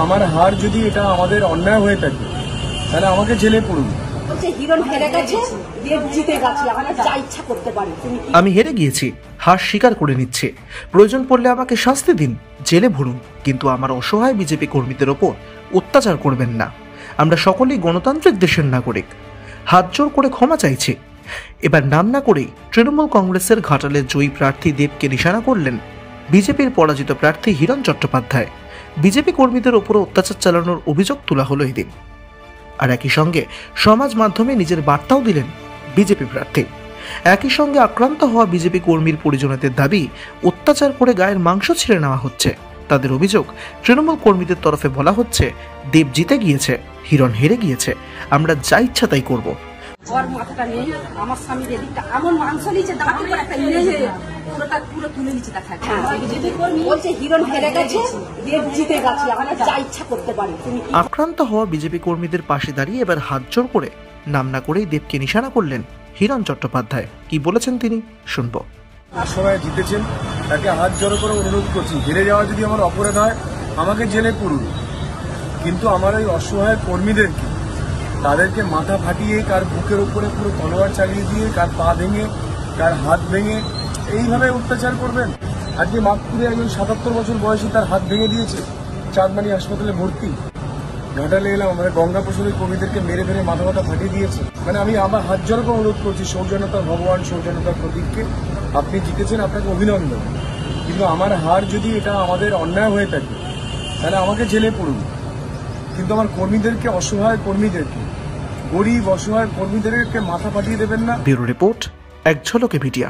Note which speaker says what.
Speaker 1: আমার হার যদি এটা আমাদের অন্যায় হয়ে থাকে তাহলে আমাকে জেলে পড়ুন।
Speaker 2: আমি হেরে গিয়েছি, হার স্বীকার করে নিচ্ছে। প্রয়োজন পড়লে আমাকে শাস্তি দিন, জেলে ভরুন, কিন্তু আমার অসহায় বিজেপি কর্মীদের ওপর অত্যাচার করবেন না। আমরা সকলেই গণতান্ত্রিক দেশের নাগরিক। হাত জোর করে ক্ষমা চাইছি। এবার নাম না করেই তৃণমূল কংগ্রেসের ঘাটালের জয়ী প্রার্থী দেবকে নিশানা করলেন বিজেপির পরাজিত প্রার্থী হিরণ চট্টোপাধ্যায়। বিজেপি কর্মীদের ওপর অত্যাচার চালানোর অভিযোগ তোলা হলো এদিন। আর একই সঙ্গে সমাজ মাধ্যমে নিজের বার্তাও দিলেন বিজেপি প্রার্থী। একই সঙ্গে আক্রান্ত হওয়া বিজেপি কর্মীর পরিজনদের দাবি, অত্যাচার করে গায়ের মাংস ছিঁড়ে নেওয়া হচ্ছে। তাদের অভিযোগ, তৃণমূল কর্মীদের তরফে বলা হচ্ছে, দেব জিতে গিয়েছে, হিরণ হেরে গিয়েছে, আমরা যা ইচ্ছা তাই করব।
Speaker 3: ওর মাথাটা নেই, আমার স্বামীর এদিকটা এমন মাংস নিচে দাঁত করে একটা নিয়ে পুরোটা পুরো তুলে নিচে দেখা বলছে হিরণ হেরে গেছে, দেব জিতে গেছে, আমরা যা ইচ্ছা করতে পারি।
Speaker 2: আক্রান্ত হওয়া বিজেপি কর্মীদের পাশে দাঁড়িয়ে এবার হাত জোর করে নাম না করেই দেবকে নিশানা করলেন হিরণ চট্টোপাধ্যায়। কি বলেছেন তিনি, শুনবো।
Speaker 1: সবাই জিতেছেন, তাকে হাত জোর করে অনুরোধ করছি, হেরে যাওয়া যদি আমার অপরাধ হয় আমাকে জেলে পড়ুন, কিন্তু আমার এই অসহায় কর্মীদেরকে, তাদেরকে মাথা ফাটিয়ে, কার বুকের উপরে পুরো তলোয়ার চালিয়ে দিয়ে, কার পা ভেঙে, কার হাত ভেঙে এইভাবে অত্যাচার করবেন। আজকে মাতপুরে একজন ৭৭ বছর বয়সী তার হাত ভেঙে দিয়েছে, চাঁদমানি হাসপাতালে ভর্তি। ঘাটালে এলাম, আমরা গঙ্গা প্রসাদের কর্মীদেরকে মেরে ফেলে মাথা মাথা ফাটিয়ে দিয়েছে। মানে আমি আমার হাত জোর করে অনুরোধ করছি, সৌজন্যতার ভগবান, সৌজন্যতার প্রতীককে, আপনি জিতেছেন, আপনাকে অভিনন্দন, কিন্তু আমার হার যদি এটা আমাদের অন্যায় হয়ে থাকে তাহলে আমাকে জেলে পড়ুন, কিন্তু আমার কর্মীদেরকে, অসহায় কর্মীদেরকে, গরিব অসহায় কর্মীদেরকে মাথা ফাটিয়ে দেবেন না।
Speaker 2: ব্যুরো রিপোর্ট, এক ঝলকে মিডিয়া।